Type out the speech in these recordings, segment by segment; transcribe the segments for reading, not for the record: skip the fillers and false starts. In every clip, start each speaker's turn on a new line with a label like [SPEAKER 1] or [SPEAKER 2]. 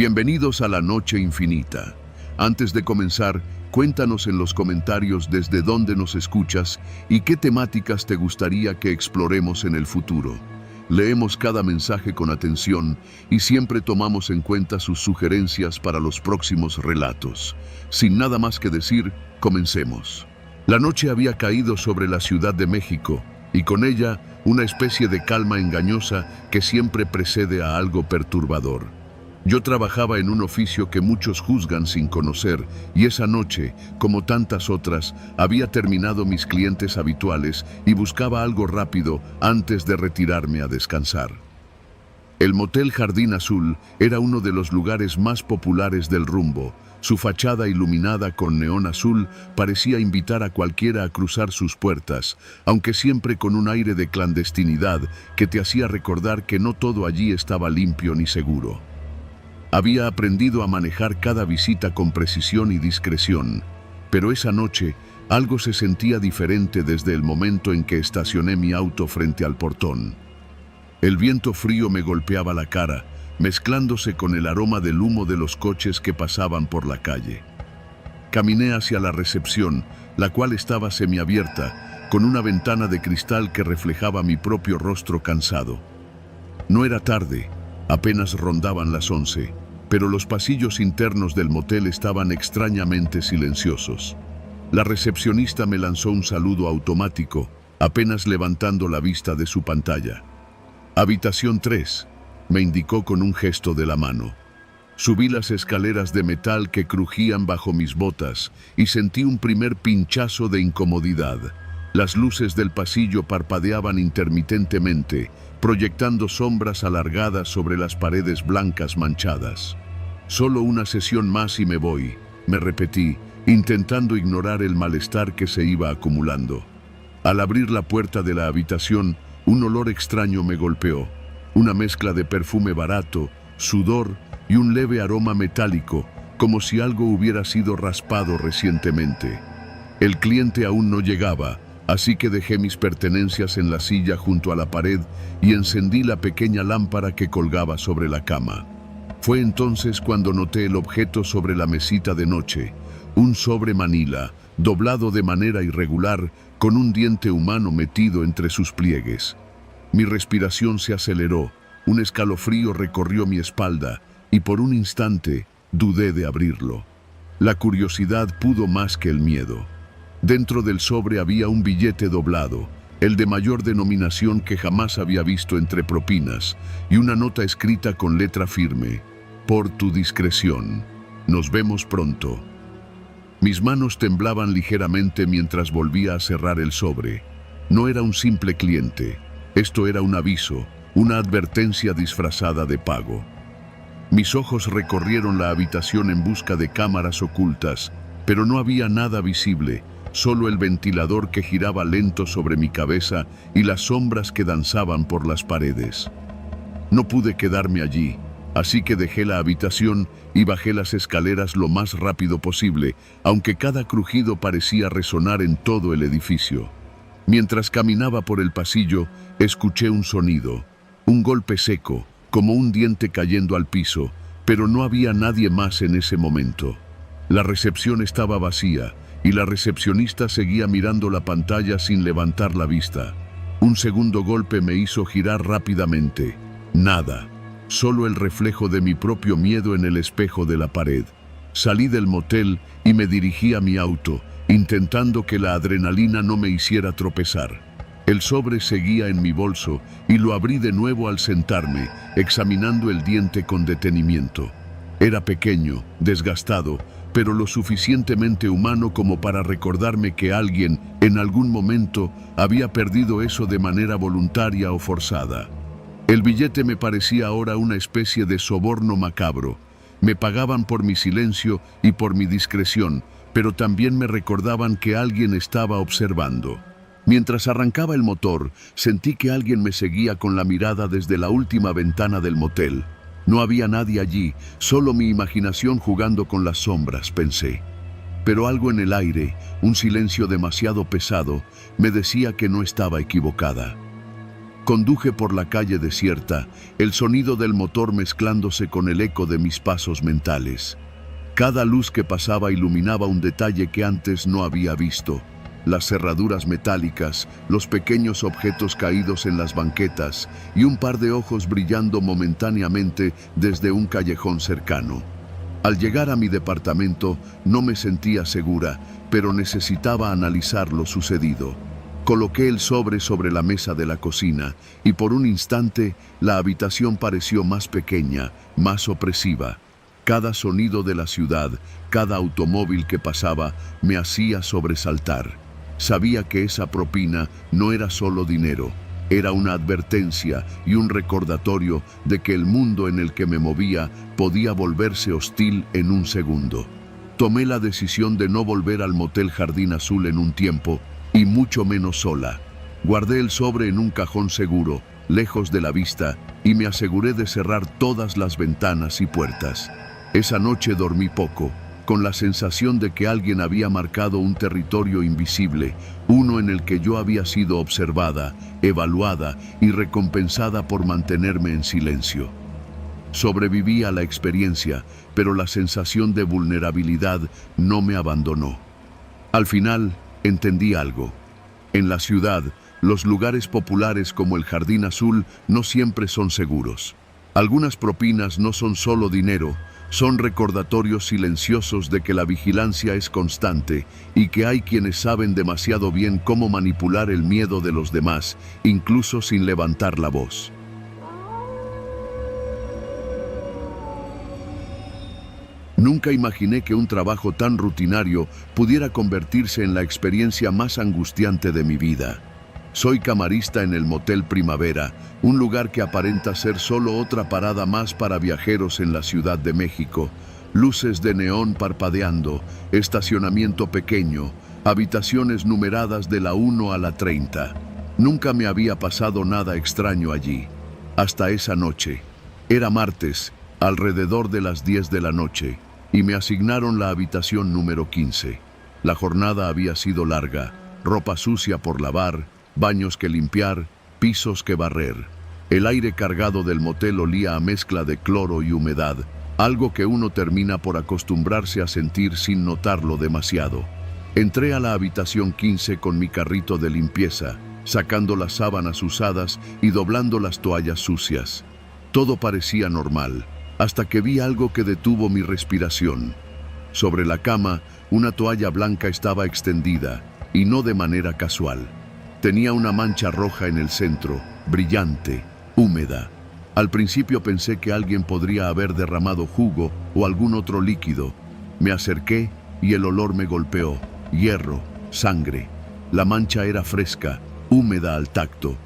[SPEAKER 1] Bienvenidos a la Noche Infinita. Antes de comenzar, cuéntanos en los comentarios desde dónde nos escuchas y qué temáticas te gustaría que exploremos en el futuro. Leemos cada mensaje con atención y siempre tomamos en cuenta sus sugerencias para los próximos relatos. Sin nada más que decir, comencemos. La noche había caído sobre la Ciudad de México y con ella una especie de calma engañosa que siempre precede a algo perturbador. Yo trabajaba en un oficio que muchos juzgan sin conocer y esa noche, como tantas otras, había terminado mis clientes habituales y buscaba algo rápido antes de retirarme a descansar. El Motel Jardín Azul era uno de los lugares más populares del Rumbo. Su fachada iluminada con neón azul parecía invitar a cualquiera a cruzar sus puertas, aunque siempre con un aire de clandestinidad que te hacía recordar que no todo allí estaba limpio ni seguro. Había aprendido a manejar cada visita con precisión y discreción, pero esa noche algo se sentía diferente desde el momento en que estacioné mi auto frente al portón. El viento frío me golpeaba la cara, mezclándose con el aroma del humo de los coches que pasaban por la calle. Caminé hacia la recepción, la cual estaba semiabierta, con una ventana de cristal que reflejaba mi propio rostro cansado. No era tarde, apenas rondaban las 11, pero los pasillos internos del motel estaban extrañamente silenciosos. La recepcionista me lanzó un saludo automático, apenas levantando la vista de su pantalla. «Habitación 3», me indicó con un gesto de la mano. Subí las escaleras de metal que crujían bajo mis botas y sentí un primer pinchazo de incomodidad. Las luces del pasillo parpadeaban intermitentemente, proyectando sombras alargadas sobre las paredes blancas manchadas. «Solo una sesión más y me voy», me repetí, intentando ignorar el malestar que se iba acumulando. Al abrir la puerta de la habitación, un olor extraño me golpeó, una mezcla de perfume barato, sudor y un leve aroma metálico, como si algo hubiera sido raspado recientemente. El cliente aún no llegaba, así que dejé mis pertenencias en la silla junto a la pared y encendí la pequeña lámpara que colgaba sobre la cama. Fue entonces cuando noté el objeto sobre la mesita de noche, un sobre manila, doblado de manera irregular, con un diente humano metido entre sus pliegues. Mi respiración se aceleró, un escalofrío recorrió mi espalda y por un instante dudé de abrirlo. La curiosidad pudo más que el miedo. Dentro del sobre había un billete doblado, el de mayor denominación que jamás había visto entre propinas, y una nota escrita con letra firme: «Por tu discreción. Nos vemos pronto». Mis manos temblaban ligeramente mientras volvía a cerrar el sobre. No era un simple cliente. Esto era un aviso, una advertencia disfrazada de pago. Mis ojos recorrieron la habitación en busca de cámaras ocultas, pero no había nada visible, solo el ventilador que giraba lento sobre mi cabeza y las sombras que danzaban por las paredes. No pude quedarme allí, así que dejé la habitación y bajé las escaleras lo más rápido posible, aunque cada crujido parecía resonar en todo el edificio. Mientras caminaba por el pasillo, escuché un sonido, un golpe seco, como un diente cayendo al piso, pero no había nadie más en ese momento. La recepción estaba vacía y la recepcionista seguía mirando la pantalla sin levantar la vista. Un segundo golpe me hizo girar rápidamente. Nada. Solo el reflejo de mi propio miedo en el espejo de la pared. Salí del motel y me dirigí a mi auto, intentando que la adrenalina no me hiciera tropezar. El sobre seguía en mi bolso y lo abrí de nuevo al sentarme, examinando el diente con detenimiento. Era pequeño, desgastado, pero lo suficientemente humano como para recordarme que alguien, en algún momento, había perdido eso de manera voluntaria o forzada. El billete me parecía ahora una especie de soborno macabro. Me pagaban por mi silencio y por mi discreción, pero también me recordaban que alguien estaba observando. Mientras arrancaba el motor, sentí que alguien me seguía con la mirada desde la última ventana del motel. No había nadie allí, solo mi imaginación jugando con las sombras, pensé. Pero algo en el aire, un silencio demasiado pesado, me decía que no estaba equivocada. Conduje por la calle desierta, el sonido del motor mezclándose con el eco de mis pasos mentales. Cada luz que pasaba iluminaba un detalle que antes no había visto. Las cerraduras metálicas, los pequeños objetos caídos en las banquetas y un par de ojos brillando momentáneamente desde un callejón cercano. Al llegar a mi departamento no me sentía segura, pero necesitaba analizar lo sucedido. Coloqué el sobre la mesa de la cocina y por un instante la habitación pareció más pequeña, más opresiva. Cada sonido de la ciudad, cada automóvil que pasaba me hacía sobresaltar. Sabía que esa propina no era solo dinero, era una advertencia y un recordatorio de que el mundo en el que me movía podía volverse hostil en un segundo. Tomé la decisión de no volver al motel Jardín Azul en un tiempo, y mucho menos sola. Guardé el sobre en un cajón seguro, lejos de la vista, y me aseguré de cerrar todas las ventanas y puertas. Esa noche dormí poco, con la sensación de que alguien había marcado un territorio invisible, uno en el que yo había sido observada, evaluada y recompensada por mantenerme en silencio. Sobreviví a la experiencia, pero la sensación de vulnerabilidad no me abandonó. Al final, entendí algo. En la ciudad, los lugares populares como el Jardín Azul no siempre son seguros. Algunas propinas no son solo dinero, son recordatorios silenciosos de que la vigilancia es constante y que hay quienes saben demasiado bien cómo manipular el miedo de los demás, incluso sin levantar la voz. Nunca imaginé que un trabajo tan rutinario pudiera convertirse en la experiencia más angustiante de mi vida. Soy camarista en el Motel Primavera, un lugar que aparenta ser solo otra parada más para viajeros en la Ciudad de México. Luces de neón parpadeando, estacionamiento pequeño, habitaciones numeradas de la 1 a la 30. Nunca me había pasado nada extraño allí. Hasta esa noche. Era martes, alrededor de las 10 de la noche, y me asignaron la habitación número 15. La jornada había sido larga, ropa sucia por lavar, baños que limpiar, pisos que barrer. El aire cargado del motel olía a mezcla de cloro y humedad, algo que uno termina por acostumbrarse a sentir sin notarlo demasiado. Entré a la habitación 15 con mi carrito de limpieza, sacando las sábanas usadas y doblando las toallas sucias. Todo parecía normal, hasta que vi algo que detuvo mi respiración. Sobre la cama, una toalla blanca estaba extendida, y no de manera casual. Tenía una mancha roja en el centro, brillante, húmeda. Al principio pensé que alguien podría haber derramado jugo o algún otro líquido. Me acerqué y el olor me golpeó. Hierro, sangre. La mancha era fresca, húmeda al tacto.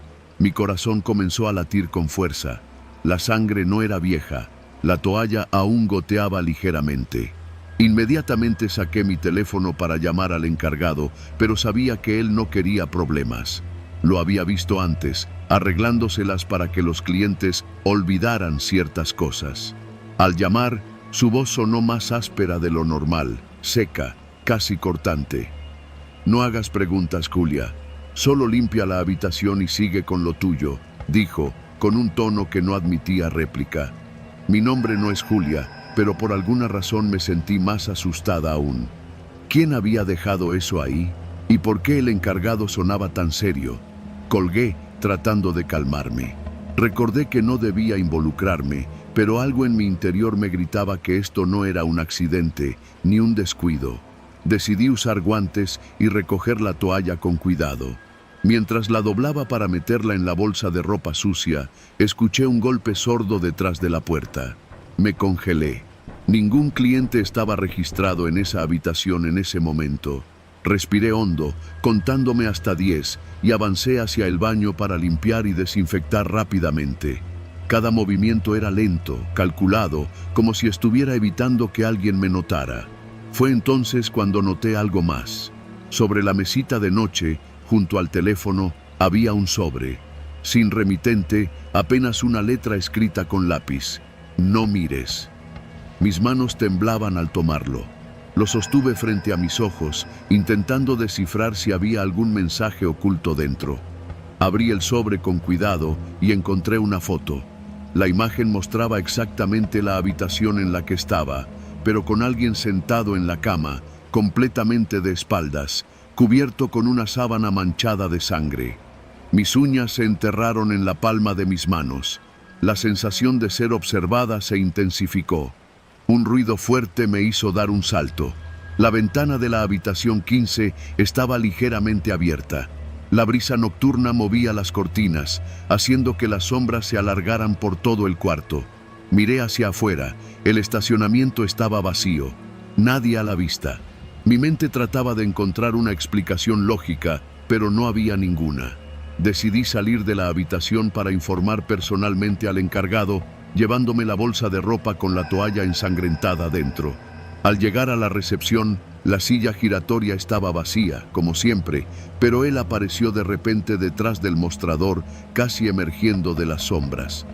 [SPEAKER 1] Mi corazón comenzó a latir con fuerza. La sangre no era vieja. La toalla aún goteaba ligeramente. Inmediatamente saqué mi teléfono para llamar al encargado, pero sabía que él no quería problemas. Lo había visto antes, arreglándoselas para que los clientes olvidaran ciertas cosas. Al llamar, su voz sonó más áspera de lo normal, seca, casi cortante. «No hagas preguntas, Julia. Solo limpia la habitación y sigue con lo tuyo», dijo, con un tono que no admitía réplica. Mi nombre no es Julia, pero por alguna razón me sentí más asustada aún. ¿Quién había dejado eso ahí? ¿Y por qué el encargado sonaba tan serio? Colgué, tratando de calmarme. Recordé que no debía involucrarme, pero algo en mi interior me gritaba que esto no era un accidente, ni un descuido. Decidí usar guantes y recoger la toalla con cuidado. Mientras la doblaba para meterla en la bolsa de ropa sucia, escuché un golpe sordo detrás de la puerta. Me congelé. Ningún cliente estaba registrado en esa habitación en ese momento. Respiré hondo, contándome hasta 10, y avancé hacia el baño para limpiar y desinfectar rápidamente. Cada movimiento era lento, calculado, como si estuviera evitando que alguien me notara. Fue entonces cuando noté algo más. Sobre la mesita de noche, junto al teléfono, había un sobre. Sin remitente, apenas una letra escrita con lápiz. «No mires». Mis manos temblaban al tomarlo. Lo sostuve frente a mis ojos, intentando descifrar si había algún mensaje oculto dentro. Abrí el sobre con cuidado y encontré una foto. La imagen mostraba exactamente la habitación en la que estaba, pero con alguien sentado en la cama, completamente de espaldas, cubierto con una sábana manchada de sangre. Mis uñas se enterraron en la palma de mis manos. La sensación de ser observada se intensificó. Un ruido fuerte me hizo dar un salto. La ventana de la habitación 15 estaba ligeramente abierta. La brisa nocturna movía las cortinas, haciendo que las sombras se alargaran por todo el cuarto. Miré hacia afuera. El estacionamiento estaba vacío. Nadie a la vista. Mi mente trataba de encontrar una explicación lógica, pero no había ninguna. Decidí salir de la habitación para informar personalmente al encargado, llevándome la bolsa de ropa con la toalla ensangrentada dentro. Al llegar a la recepción, la silla giratoria estaba vacía, como siempre, pero él apareció de repente detrás del mostrador, casi emergiendo de las sombras.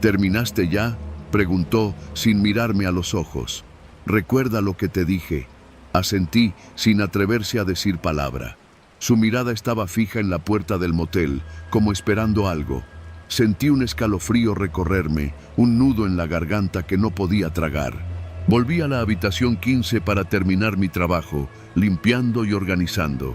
[SPEAKER 1] ¿Terminaste ya?, preguntó, sin mirarme a los ojos. «¿Recuerda lo que te dije?». Asentí, sin atreverse a decir palabra. Su mirada estaba fija en la puerta del motel, como esperando algo. Sentí un escalofrío recorrerme, un nudo en la garganta que no podía tragar. Volví a la habitación 15 para terminar mi trabajo, limpiando y organizando.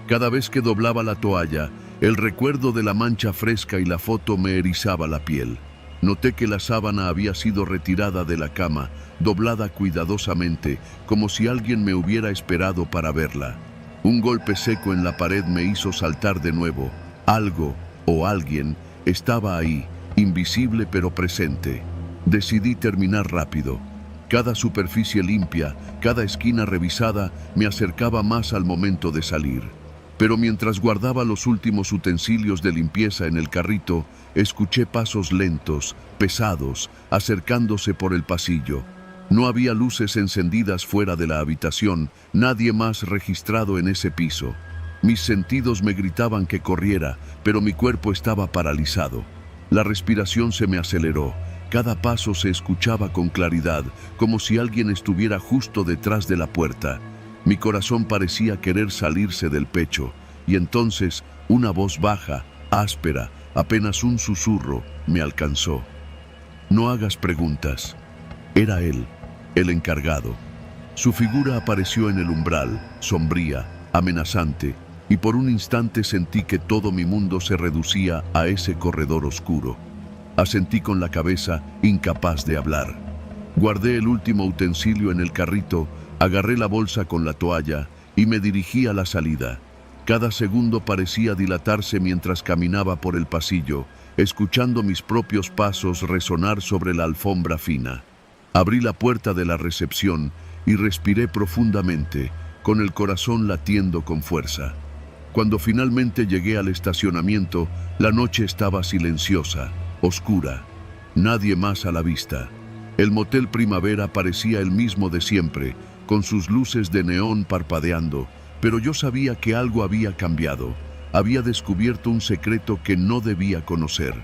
[SPEAKER 1] Cada vez que doblaba la toalla, el recuerdo de la mancha fresca y la foto me erizaba la piel. Noté que la sábana había sido retirada de la cama, doblada cuidadosamente, como si alguien me hubiera esperado para verla. Un golpe seco en la pared me hizo saltar de nuevo. Algo, o alguien, estaba ahí, invisible pero presente. Decidí terminar rápido. Cada superficie limpia, cada esquina revisada, me acercaba más al momento de salir. Pero mientras guardaba los últimos utensilios de limpieza en el carrito, escuché pasos lentos, pesados, acercándose por el pasillo. No había luces encendidas fuera de la habitación, nadie más registrado en ese piso. Mis sentidos me gritaban que corriera, pero mi cuerpo estaba paralizado. La respiración se me aceleró. Cada paso se escuchaba con claridad, como si alguien estuviera justo detrás de la puerta. Mi corazón parecía querer salirse del pecho, y entonces una voz baja, áspera, apenas un susurro, me alcanzó. «No hagas preguntas». Era él, el encargado. Su figura apareció en el umbral, sombría, amenazante, y por un instante sentí que todo mi mundo se reducía a ese corredor oscuro. Asentí con la cabeza, incapaz de hablar. Guardé el último utensilio en el carrito, agarré la bolsa con la toalla y me dirigí a la salida. Cada segundo parecía dilatarse mientras caminaba por el pasillo, escuchando mis propios pasos resonar sobre la alfombra fina. Abrí la puerta de la recepción y respiré profundamente, con el corazón latiendo con fuerza. Cuando finalmente llegué al estacionamiento, la noche estaba silenciosa, oscura. Nadie más a la vista. El motel Primavera parecía el mismo de siempre, con sus luces de neón parpadeando, pero yo sabía que algo había cambiado. Había descubierto un secreto que no debía conocer.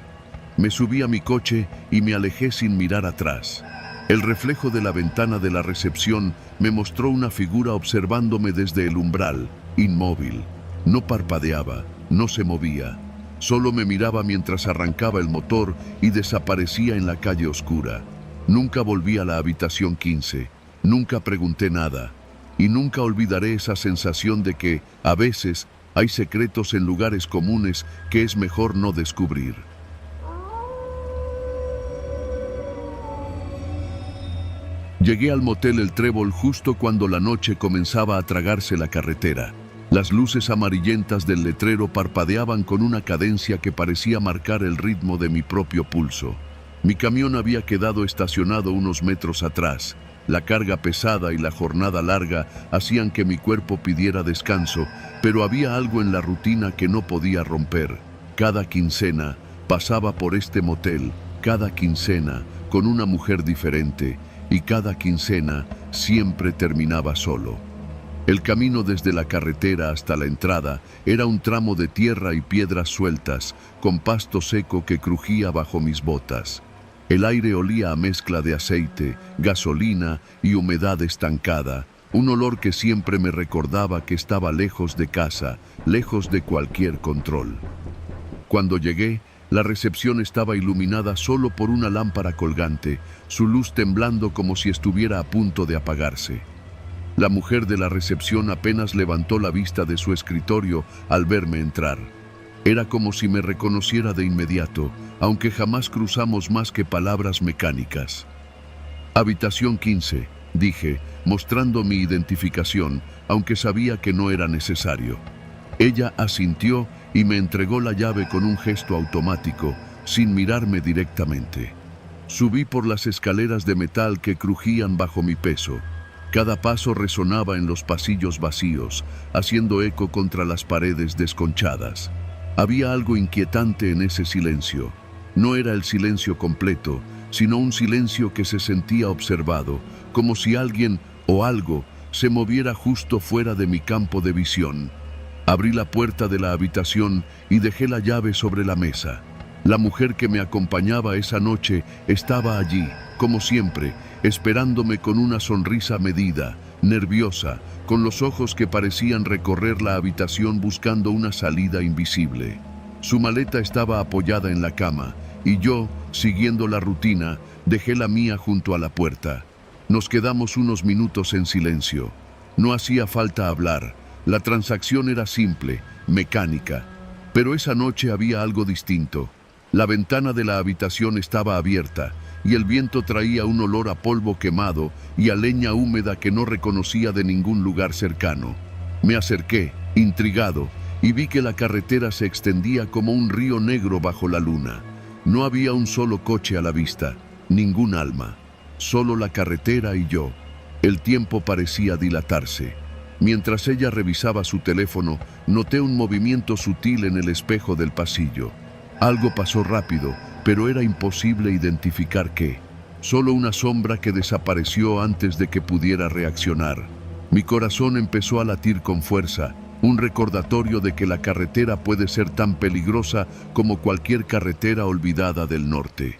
[SPEAKER 1] Me subí a mi coche y me alejé sin mirar atrás. El reflejo de la ventana de la recepción me mostró una figura observándome desde el umbral, inmóvil. No parpadeaba, no se movía. Solo me miraba mientras arrancaba el motor y desaparecía en la calle oscura. Nunca volví a la habitación 15. Nunca pregunté nada. Y nunca olvidaré esa sensación de que, a veces, hay secretos en lugares comunes que es mejor no descubrir. Llegué al motel El Trébol justo cuando la noche comenzaba a tragarse la carretera. Las luces amarillentas del letrero parpadeaban con una cadencia que parecía marcar el ritmo de mi propio pulso. Mi camión había quedado estacionado unos metros atrás. La carga pesada y la jornada larga hacían que mi cuerpo pidiera descanso, pero había algo en la rutina que no podía romper. Cada quincena pasaba por este motel, cada quincena con una mujer diferente, y cada quincena siempre terminaba solo. El camino desde la carretera hasta la entrada era un tramo de tierra y piedras sueltas, con pasto seco que crujía bajo mis botas. El aire olía a mezcla de aceite, gasolina y humedad estancada, un olor que siempre me recordaba que estaba lejos de casa, lejos de cualquier control. Cuando llegué, la recepción estaba iluminada solo por una lámpara colgante, su luz temblando como si estuviera a punto de apagarse. La mujer de la recepción apenas levantó la vista de su escritorio al verme entrar. Era como si me reconociera de inmediato, aunque jamás cruzamos más que palabras mecánicas. Habitación 15, dije, mostrando mi identificación, aunque sabía que no era necesario. Ella asintió y me entregó la llave con un gesto automático, sin mirarme directamente. Subí por las escaleras de metal que crujían bajo mi peso. Cada paso resonaba en los pasillos vacíos, haciendo eco contra las paredes desconchadas. Había algo inquietante en ese silencio. No era el silencio completo, sino un silencio que se sentía observado, como si alguien o algo se moviera justo fuera de mi campo de visión. Abrí la puerta de la habitación y dejé la llave sobre la mesa. La mujer que me acompañaba esa noche estaba allí, como siempre, esperándome con una sonrisa medida, nerviosa, con los ojos que parecían recorrer la habitación buscando una salida invisible. Su maleta estaba apoyada en la cama, y yo, siguiendo la rutina, dejé la mía junto a la puerta. Nos quedamos unos minutos en silencio. No hacía falta hablar. La transacción era simple, mecánica. Pero esa noche había algo distinto. La ventana de la habitación estaba abierta, y el viento traía un olor a polvo quemado y a leña húmeda que no reconocía de ningún lugar cercano. Me acerqué, intrigado, y vi que la carretera se extendía como un río negro bajo la luna. No había un solo coche a la vista, ningún alma. Solo la carretera y yo. El tiempo parecía dilatarse. Mientras ella revisaba su teléfono, noté un movimiento sutil en el espejo del pasillo. Algo pasó rápido, pero era imposible identificar qué. Solo una sombra que desapareció antes de que pudiera reaccionar. Mi corazón empezó a latir con fuerza, un recordatorio de que la carretera puede ser tan peligrosa como cualquier carretera olvidada del norte.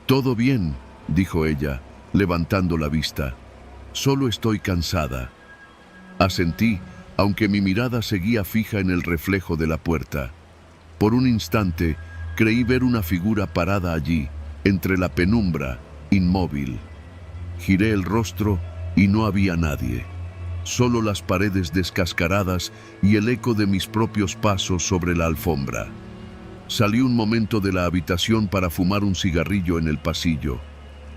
[SPEAKER 1] «Todo bien», dijo ella, levantando la vista. «Solo estoy cansada». Asentí, aunque mi mirada seguía fija en el reflejo de la puerta. Por un instante, creí ver una figura parada allí, entre la penumbra, inmóvil. Giré el rostro y no había nadie. Solo las paredes descascaradas y el eco de mis propios pasos sobre la alfombra. Salí un momento de la habitación para fumar un cigarrillo en el pasillo.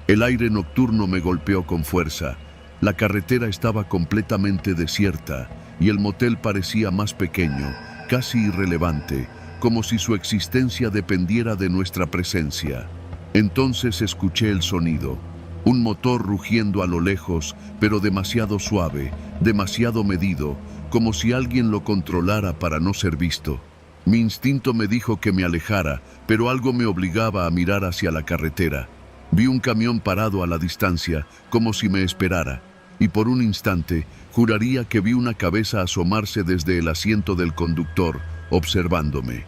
[SPEAKER 1] El aire nocturno me golpeó con fuerza. La carretera estaba completamente desierta y el motel parecía más pequeño, casi irrelevante, como si su existencia dependiera de nuestra presencia. Entonces escuché el sonido, un motor rugiendo a lo lejos, pero demasiado suave, demasiado medido, como si alguien lo controlara para no ser visto. Mi instinto me dijo que me alejara, pero algo me obligaba a mirar hacia la carretera. Vi un camión parado a la distancia, como si me esperara, y por un instante juraría que vi una cabeza asomarse desde el asiento del conductor, observándome.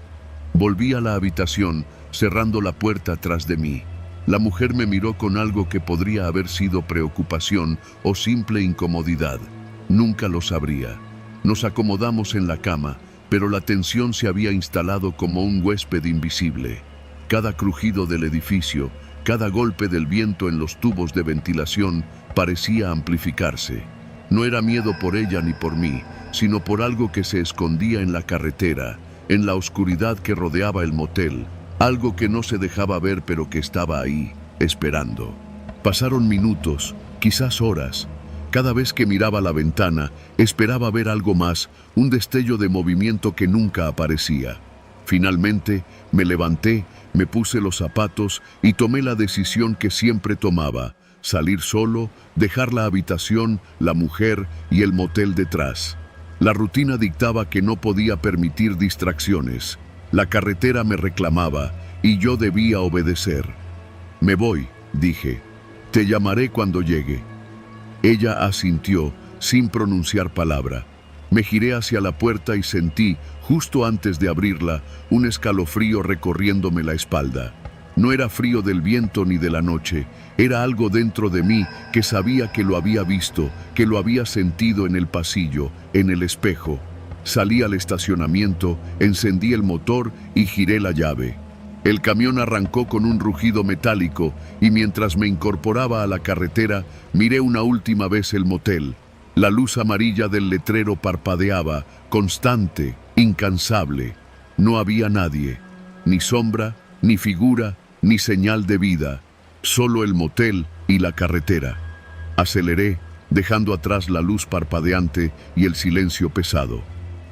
[SPEAKER 1] Volví a la habitación, cerrando la puerta tras de mí. La mujer me miró con algo que podría haber sido preocupación o simple incomodidad. Nunca lo sabría. Nos acomodamos en la cama, pero la tensión se había instalado como un huésped invisible. Cada crujido del edificio, cada golpe del viento en los tubos de ventilación parecía amplificarse. No era miedo por ella ni por mí, sino por algo que se escondía en la carretera, en la oscuridad que rodeaba el motel, algo que no se dejaba ver pero que estaba ahí, esperando. Pasaron minutos, quizás horas. Cada vez que miraba la ventana, esperaba ver algo más, un destello de movimiento que nunca aparecía. Finalmente, me levanté, me puse los zapatos y tomé la decisión que siempre tomaba: salir solo, dejar la habitación, la mujer y el motel detrás. La rutina dictaba que no podía permitir distracciones. La carretera me reclamaba y yo debía obedecer. «Me voy», dije. «Te llamaré cuando llegue». Ella asintió, sin pronunciar palabra. Me giré hacia la puerta y sentí, justo antes de abrirla, un escalofrío recorriéndome la espalda. No era frío del viento ni de la noche, era algo dentro de mí que sabía que lo había visto, que lo había sentido en el pasillo, en el espejo. Salí al estacionamiento, encendí el motor y giré la llave. El camión arrancó con un rugido metálico y mientras me incorporaba a la carretera, miré una última vez el motel. La luz amarilla del letrero parpadeaba, constante, incansable. No había nadie, ni sombra, ni figura, ni señal de vida, solo el motel y la carretera. Aceleré, dejando atrás la luz parpadeante y el silencio pesado.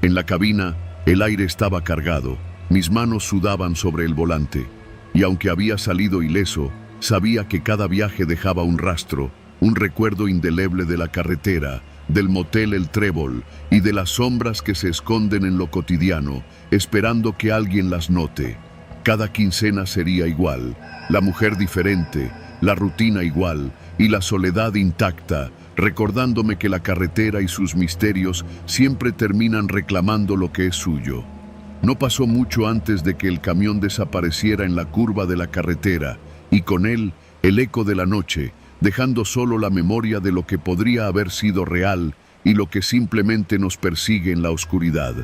[SPEAKER 1] En la cabina, el aire estaba cargado, mis manos sudaban sobre el volante, y aunque había salido ileso, sabía que cada viaje dejaba un rastro, un recuerdo indeleble de la carretera, del motel El Trébol y de las sombras que se esconden en lo cotidiano, esperando que alguien las note. Cada quincena sería igual, la mujer diferente, la rutina igual y la soledad intacta, recordándome que la carretera y sus misterios siempre terminan reclamando lo que es suyo. No pasó mucho antes de que el camión desapareciera en la curva de la carretera y con él el eco de la noche, dejando solo la memoria de lo que podría haber sido real y lo que simplemente nos persigue en la oscuridad.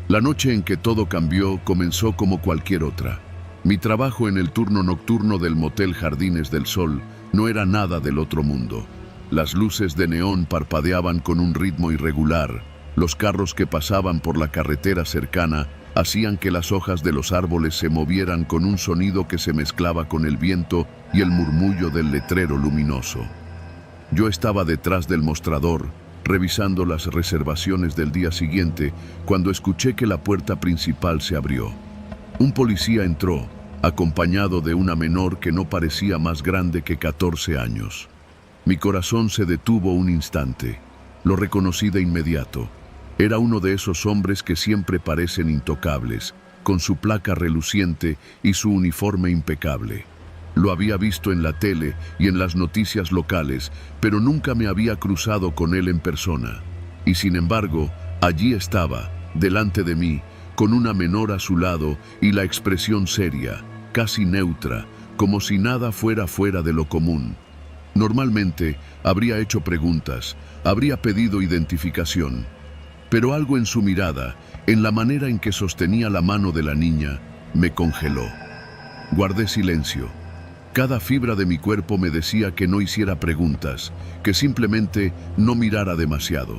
[SPEAKER 1] La noche en que todo cambió comenzó como cualquier otra. Mi trabajo en el turno nocturno del motel Jardines del Sol no era nada del otro mundo. Las luces de neón parpadeaban con un ritmo irregular. Los carros que pasaban por la carretera cercana hacían que las hojas de los árboles se movieran con un sonido que se mezclaba con el viento y el murmullo del letrero luminoso. Yo estaba detrás del mostrador, revisando las reservaciones del día siguiente, cuando escuché que la puerta principal se abrió. Un policía entró, acompañado de una menor que no parecía más grande que 14 años. Mi corazón se detuvo un instante. Lo reconocí de inmediato. Era uno de esos hombres que siempre parecen intocables, con su placa reluciente y su uniforme impecable. Lo había visto en la tele y en las noticias locales, pero nunca me había cruzado con él en persona. Y sin embargo, allí estaba, delante de mí, con una menor a su lado y la expresión seria, casi neutra, como si nada fuera fuera de lo común. Normalmente habría hecho preguntas, habría pedido identificación, pero algo en su mirada, en la manera en que sostenía la mano de la niña, me congeló. Guardé silencio. Cada fibra de mi cuerpo me decía que no hiciera preguntas, que simplemente no mirara demasiado.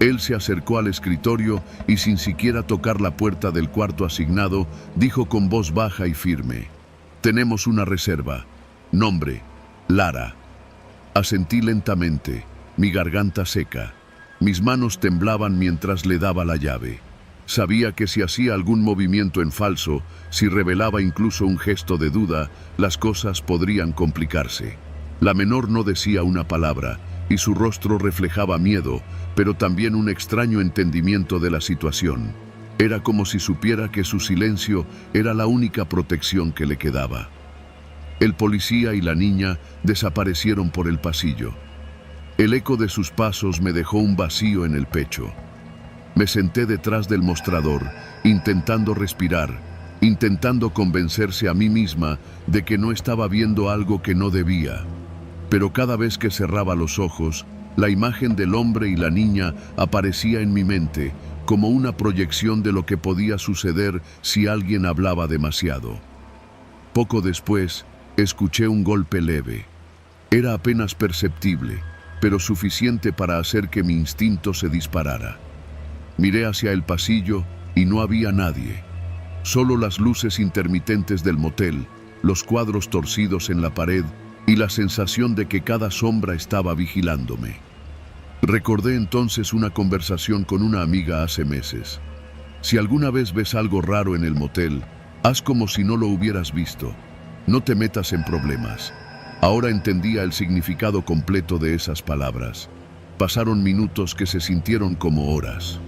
[SPEAKER 1] Él se acercó al escritorio y sin siquiera tocar la puerta del cuarto asignado, dijo con voz baja y firme: «Tenemos una reserva. Nombre: Lara». Asentí lentamente, mi garganta seca. Mis manos temblaban mientras le daba la llave. Sabía que si hacía algún movimiento en falso, si revelaba incluso un gesto de duda, las cosas podrían complicarse. La menor no decía una palabra, y su rostro reflejaba miedo, pero también un extraño entendimiento de la situación. Era como si supiera que su silencio era la única protección que le quedaba. El policía y la niña desaparecieron por el pasillo. El eco de sus pasos me dejó un vacío en el pecho. Me senté detrás del mostrador, intentando respirar, intentando convencerse a mí misma de que no estaba viendo algo que no debía. Pero cada vez que cerraba los ojos, la imagen del hombre y la niña aparecía en mi mente, como una proyección de lo que podía suceder si alguien hablaba demasiado. Poco después, escuché un golpe leve. Era apenas perceptible, pero suficiente para hacer que mi instinto se disparara. Miré hacia el pasillo y no había nadie. Solo las luces intermitentes del motel, los cuadros torcidos en la pared y la sensación de que cada sombra estaba vigilándome. Recordé entonces una conversación con una amiga hace meses. Si alguna vez ves algo raro en el motel, haz como si no lo hubieras visto. No te metas en problemas. Ahora entendía el significado completo de esas palabras. Pasaron minutos que se sintieron como horas.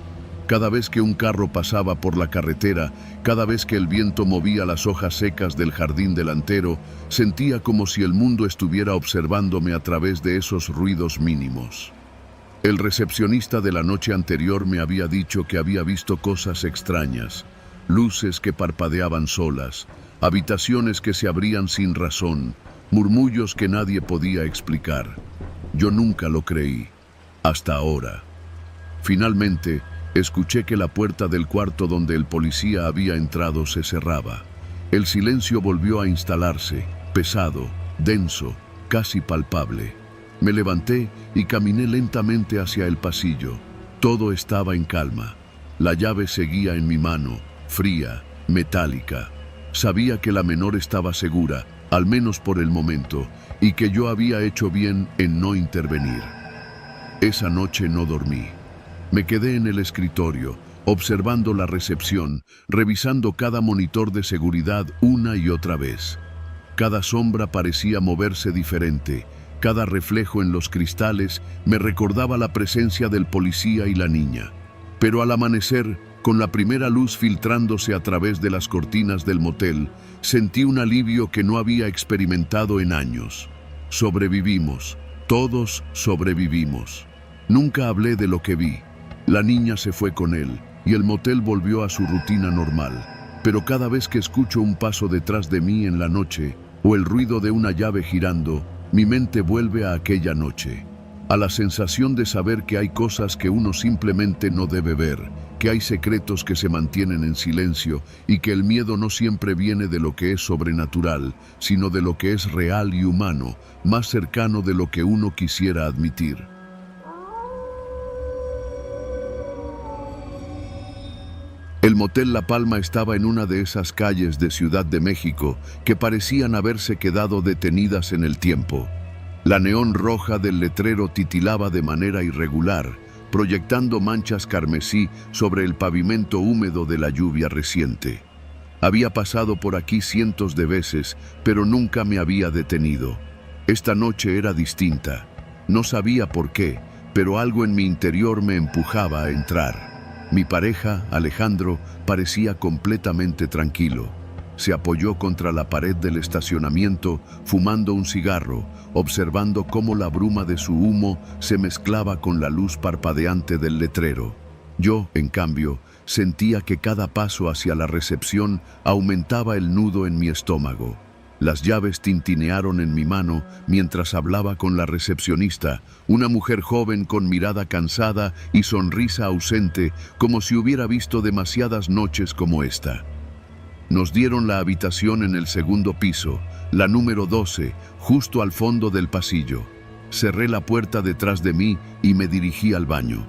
[SPEAKER 1] Cada vez que un carro pasaba por la carretera, cada vez que el viento movía las hojas secas del jardín delantero, sentía como si el mundo estuviera observándome a través de esos ruidos mínimos. El recepcionista de la noche anterior me había dicho que había visto cosas extrañas, luces que parpadeaban solas, habitaciones que se abrían sin razón, murmullos que nadie podía explicar. Yo nunca lo creí, hasta ahora. Finalmente, escuché que la puerta del cuarto donde el policía había entrado se cerraba. El silencio volvió a instalarse, pesado, denso, casi palpable. Me levanté y caminé lentamente hacia el pasillo. Todo estaba en calma. La llave seguía en mi mano, fría, metálica. Sabía que la menor estaba segura, al menos por el momento, y que yo había hecho bien en no intervenir. Esa noche no dormí. Me quedé en el escritorio, observando la recepción, revisando cada monitor de seguridad una y otra vez. Cada sombra parecía moverse diferente, cada reflejo en los cristales me recordaba la presencia del policía y la niña. Pero al amanecer, con la primera luz filtrándose a través de las cortinas del motel, sentí un alivio que no había experimentado en años. Sobrevivimos, todos sobrevivimos. Nunca hablé de lo que vi. La niña se fue con él y el motel volvió a su rutina normal. Pero cada vez que escucho un paso detrás de mí en la noche o el ruido de una llave girando, mi mente vuelve a aquella noche, a la sensación de saber que hay cosas que uno simplemente no debe ver, que hay secretos que se mantienen en silencio y que el miedo no siempre viene de lo que es sobrenatural, sino de lo que es real y humano, más cercano de lo que uno quisiera admitir. El motel La Palma estaba en una de esas calles de Ciudad de México que parecían haberse quedado detenidas en el tiempo. La neón roja del letrero titilaba de manera irregular, proyectando manchas carmesí sobre el pavimento húmedo de la lluvia reciente. Había pasado por aquí cientos de veces, pero nunca me había detenido. Esta noche era distinta. No sabía por qué, pero algo en mi interior me empujaba a entrar. Mi pareja, Alejandro, parecía completamente tranquilo. Se apoyó contra la pared del estacionamiento, fumando un cigarro, observando cómo la bruma de su humo se mezclaba con la luz parpadeante del letrero. Yo, en cambio, sentía que cada paso hacia la recepción aumentaba el nudo en mi estómago. Las llaves tintinearon en mi mano mientras hablaba con la recepcionista, una mujer joven con mirada cansada y sonrisa ausente, como si hubiera visto demasiadas noches como esta. Nos dieron la habitación en el segundo piso, la número 12, justo al fondo del pasillo. Cerré la puerta detrás de mí y me dirigí al baño.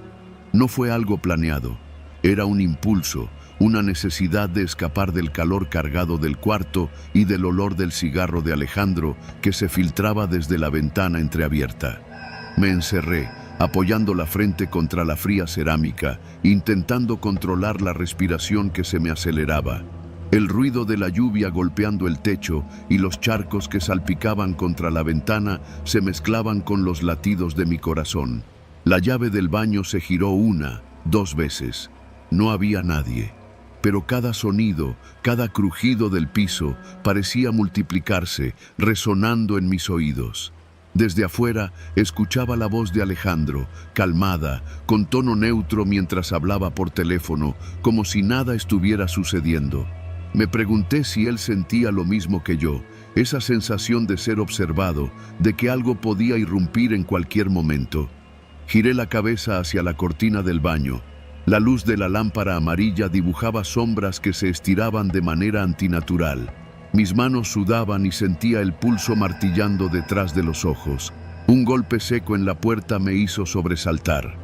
[SPEAKER 1] No fue algo planeado, era un impulso, una necesidad de escapar del calor cargado del cuarto y del olor del cigarro de Alejandro que se filtraba desde la ventana entreabierta. Me encerré, apoyando la frente contra la fría cerámica, intentando controlar la respiración que se me aceleraba. El ruido de la lluvia golpeando el techo y los charcos que salpicaban contra la ventana se mezclaban con los latidos de mi corazón. La llave del baño se giró 1, 2 veces. No había nadie. Pero cada sonido, cada crujido del piso parecía multiplicarse, resonando en mis oídos. Desde afuera escuchaba la voz de Alejandro, calmada, con tono neutro mientras hablaba por teléfono, como si nada estuviera sucediendo. Me pregunté si él sentía lo mismo que yo, esa sensación de ser observado, de que algo podía irrumpir en cualquier momento. Giré la cabeza hacia la cortina del baño. La luz de la lámpara amarilla dibujaba sombras que se estiraban de manera antinatural. Mis manos sudaban y sentía el pulso martillando detrás de los ojos. Un golpe seco en la puerta me hizo sobresaltar.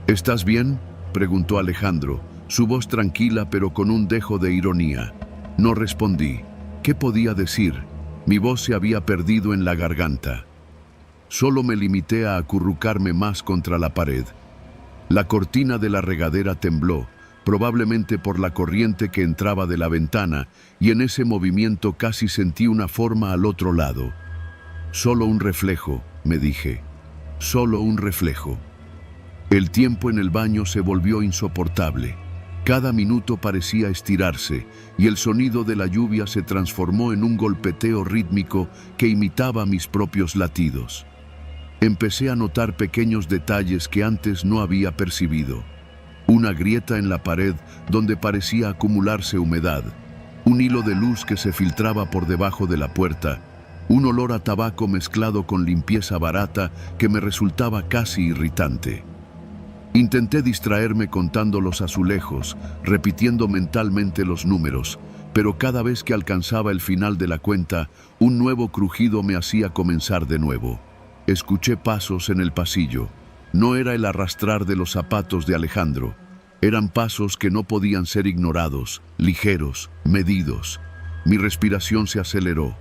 [SPEAKER 1] ¿Estás bien?, preguntó Alejandro, su voz tranquila pero con un dejo de ironía. No respondí. ¿Qué podía decir? Mi voz se había perdido en la garganta. Solo me limité a acurrucarme más contra la pared. La cortina de la regadera tembló, probablemente por la corriente que entraba de la ventana, y en ese movimiento casi sentí una forma al otro lado. Solo un reflejo, me dije. Solo un reflejo. El tiempo en el baño se volvió insoportable. Cada minuto parecía estirarse, y el sonido de la lluvia se transformó en un golpeteo rítmico que imitaba mis propios latidos. Empecé a notar pequeños detalles que antes no había percibido. Una grieta en la pared donde parecía acumularse humedad, un hilo de luz que se filtraba por debajo de la puerta, un olor a tabaco mezclado con limpieza barata que me resultaba casi irritante. Intenté distraerme contando los azulejos, repitiendo mentalmente los números, pero cada vez que alcanzaba el final de la cuenta, un nuevo crujido me hacía comenzar de nuevo. Escuché pasos en el pasillo. No era el arrastrar de los zapatos de Alejandro. Eran pasos que no podían ser ignorados, ligeros, medidos. Mi respiración se aceleró.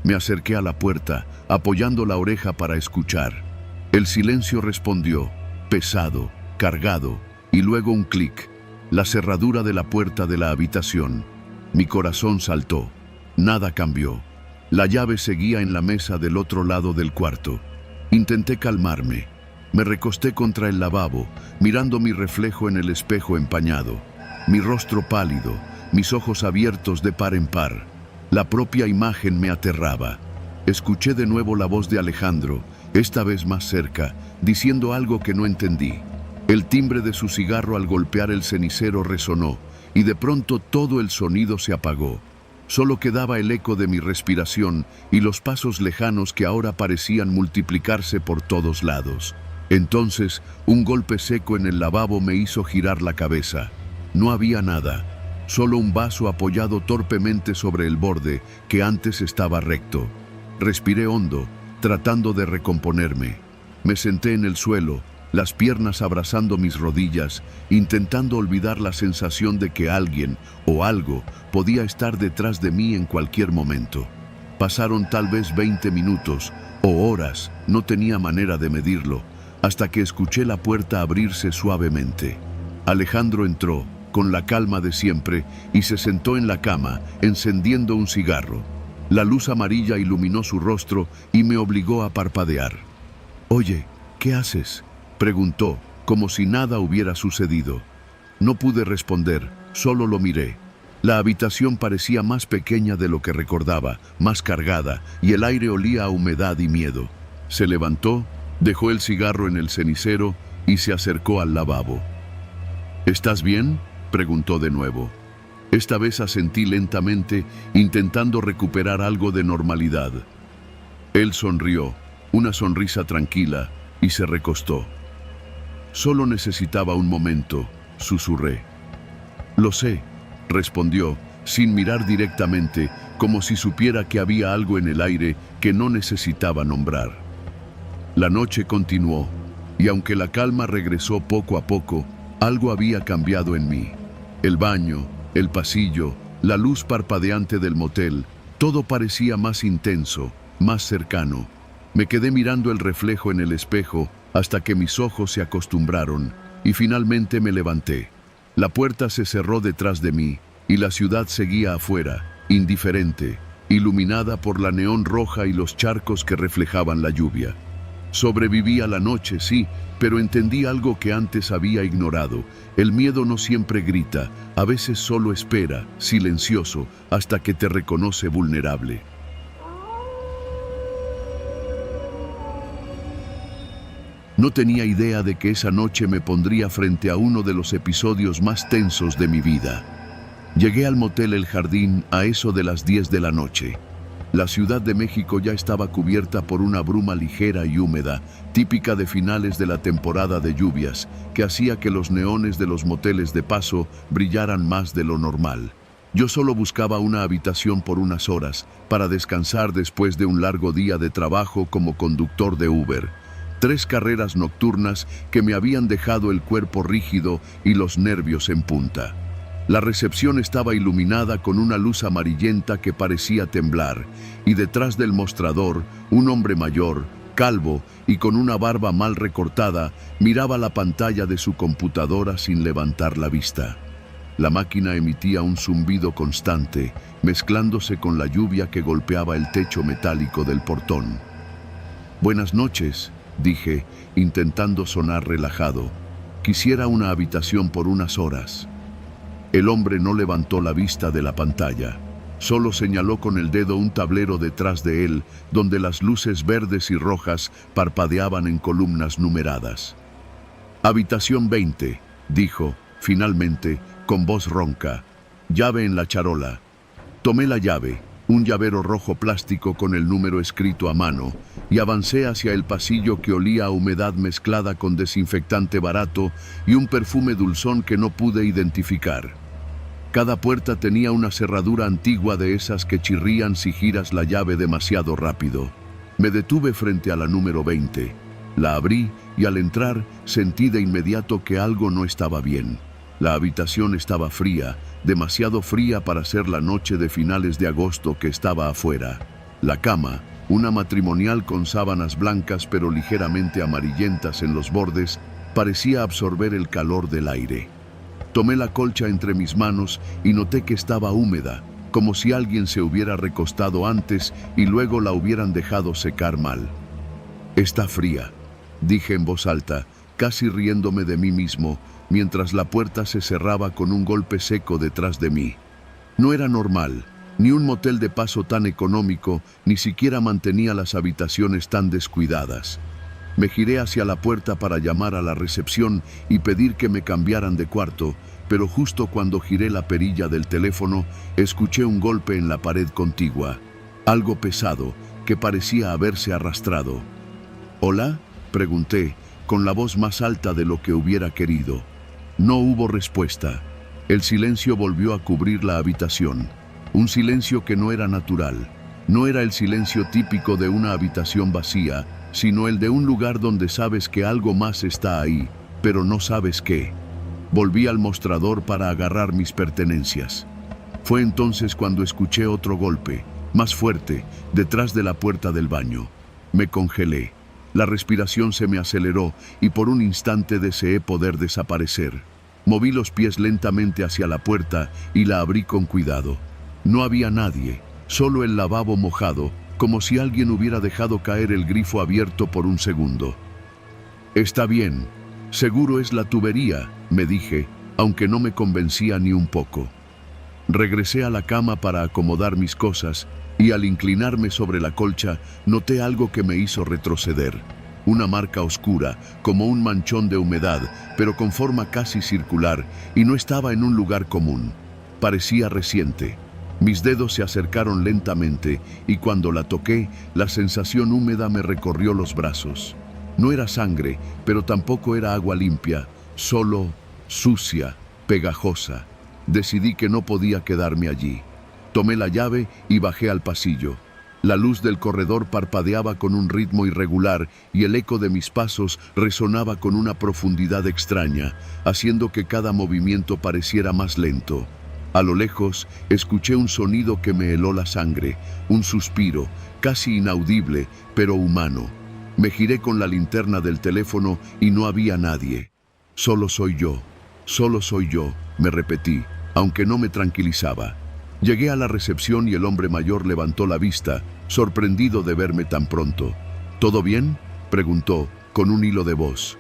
[SPEAKER 1] Me acerqué a la puerta, apoyando la oreja para escuchar. El silencio respondió, pesado, cargado, y luego un clic, la cerradura de la puerta de la habitación. Mi corazón saltó. Nada cambió. La llave seguía en la mesa del otro lado del cuarto. Intenté calmarme. Me recosté contra el lavabo, mirando mi reflejo en el espejo empañado. Mi rostro pálido, mis ojos abiertos de par en par. La propia imagen me aterraba. Escuché de nuevo la voz de Alejandro, esta vez más cerca, diciendo algo que no entendí. El timbre de su cigarro al golpear el cenicero resonó, y de pronto todo el sonido se apagó. Solo quedaba el eco de mi respiración y los pasos lejanos que ahora parecían multiplicarse por todos lados. Entonces, un golpe seco en el lavabo me hizo girar la cabeza. No había nada, solo un vaso apoyado torpemente sobre el borde que antes estaba recto. Respiré hondo, tratando de recomponerme. Me senté en el suelo, las piernas abrazando mis rodillas, intentando olvidar la sensación de que alguien o algo podía estar detrás de mí en cualquier momento. Pasaron tal vez 20 minutos o horas, no tenía manera de medirlo, hasta que escuché la puerta abrirse suavemente. Alejandro entró, con la calma de siempre, y se sentó en la cama, encendiendo un cigarro. La luz amarilla iluminó su rostro y me obligó a parpadear. «Oye, ¿qué haces?», preguntó, como si nada hubiera sucedido. No pude responder, solo lo miré. La habitación parecía más pequeña de lo que recordaba, más cargada, y el aire olía a humedad y miedo. Se levantó, dejó el cigarro en el cenicero y se acercó al lavabo. «¿Estás bien?», preguntó de nuevo. Esta vez asentí lentamente, intentando recuperar algo de normalidad. Él sonrió, una sonrisa tranquila, y se recostó. «Solo necesitaba un momento», susurré. «Lo sé», respondió, sin mirar directamente, como si supiera que había algo en el aire que no necesitaba nombrar. La noche continuó, y aunque la calma regresó poco a poco, algo había cambiado en mí. El baño, el pasillo, la luz parpadeante del motel, todo parecía más intenso, más cercano. Me quedé mirando el reflejo en el espejo hasta que mis ojos se acostumbraron y finalmente me levanté. La puerta se cerró detrás de mí y la ciudad seguía afuera, indiferente, iluminada por la neón roja y los charcos que reflejaban la lluvia. Sobreviví a la noche, sí, pero entendí algo que antes había ignorado. El miedo no siempre grita, a veces solo espera, silencioso, hasta que te reconoce vulnerable. No tenía idea de que esa noche me pondría frente a uno de los episodios más tensos de mi vida. Llegué al motel El Jardín a eso de las 10 de la noche. La Ciudad de México ya estaba cubierta por una bruma ligera y húmeda, típica de finales de la temporada de lluvias, que hacía que los neones de los moteles de paso brillaran más de lo normal. Yo solo buscaba una habitación por unas horas, para descansar después de un largo día de trabajo como conductor de Uber. 3 carreras nocturnas que me habían dejado el cuerpo rígido y los nervios en punta. La recepción estaba iluminada con una luz amarillenta que parecía temblar, y detrás del mostrador, un hombre mayor, calvo y con una barba mal recortada, miraba la pantalla de su computadora sin levantar la vista. La máquina emitía un zumbido constante, mezclándose con la lluvia que golpeaba el techo metálico del portón. «Buenas noches», dije, intentando sonar relajado. «Quisiera una habitación por unas horas». El hombre no levantó la vista de la pantalla. Solo señaló con el dedo un tablero detrás de él, donde las luces verdes y rojas parpadeaban en columnas numeradas. «Habitación 20», dijo, finalmente, con voz ronca. «Llave en la charola». Tomé la llave, un llavero rojo plástico con el número escrito a mano, y avancé hacia el pasillo que olía a humedad mezclada con desinfectante barato y un perfume dulzón que no pude identificar. Cada puerta tenía una cerradura antigua de esas que chirrían si giras la llave demasiado rápido. Me detuve frente a la número 20. La abrí y al entrar sentí de inmediato que algo no estaba bien. La habitación estaba fría, demasiado fría para ser la noche de finales de agosto que estaba afuera. La cama, una matrimonial con sábanas blancas pero ligeramente amarillentas en los bordes, parecía absorber el calor del aire. Tomé la colcha entre mis manos y noté que estaba húmeda, como si alguien se hubiera recostado antes y luego la hubieran dejado secar mal. «Está fría», dije en voz alta, casi riéndome de mí mismo, mientras la puerta se cerraba con un golpe seco detrás de mí. No era normal, ni un motel de paso tan económico, ni siquiera mantenía las habitaciones tan descuidadas. Me giré hacia la puerta para llamar a la recepción y pedir que me cambiaran de cuarto, pero justo cuando giré la perilla del teléfono, escuché un golpe en la pared contigua, algo pesado que parecía haberse arrastrado. «¿Hola?», pregunté, con la voz más alta de lo que hubiera querido. No hubo respuesta. El silencio volvió a cubrir la habitación. Un silencio que no era natural. No era el silencio típico de una habitación vacía, sino el de un lugar donde sabes que algo más está ahí, pero no sabes qué. Volví al mostrador para agarrar mis pertenencias. Fue entonces cuando escuché otro golpe, más fuerte, detrás de la puerta del baño. Me congelé. La respiración se me aceleró y por un instante deseé poder desaparecer. Moví los pies lentamente hacia la puerta y la abrí con cuidado. No había nadie, solo el lavabo mojado, como si alguien hubiera dejado caer el grifo abierto por un segundo. «Está bien, seguro es la tubería», me dije, aunque no me convencía ni un poco. Regresé a la cama para acomodar mis cosas y al inclinarme sobre la colcha noté algo que me hizo retroceder. Una marca oscura, como un manchón de humedad, pero con forma casi circular, y no estaba en un lugar común. Parecía reciente. Mis dedos se acercaron lentamente y cuando la toqué, la sensación húmeda me recorrió los brazos. No era sangre, pero tampoco era agua limpia, solo sucia, pegajosa. Decidí que no podía quedarme allí. Tomé la llave y bajé al pasillo. La luz del corredor parpadeaba con un ritmo irregular y el eco de mis pasos resonaba con una profundidad extraña, haciendo que cada movimiento pareciera más lento. A lo lejos, escuché un sonido que me heló la sangre, un suspiro, casi inaudible, pero humano. Me giré con la linterna del teléfono y no había nadie. Solo soy yo, me repetí, aunque no me tranquilizaba. Llegué a la recepción y el hombre mayor levantó la vista, sorprendido de verme tan pronto. «¿Todo bien?», preguntó, con un hilo de voz.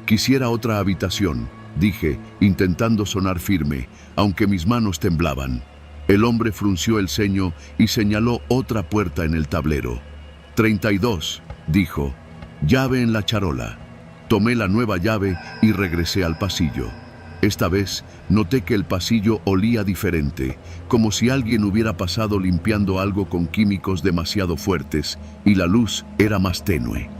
[SPEAKER 1] «Quisiera otra habitación», dije, intentando sonar firme, aunque mis manos temblaban. El hombre frunció el ceño y señaló otra puerta en el tablero. 32, dijo. «Llave en la charola». Tomé la nueva llave y regresé al pasillo. Esta vez noté que el pasillo olía diferente, como si alguien hubiera pasado limpiando algo con químicos demasiado fuertes, y la luz era más tenue.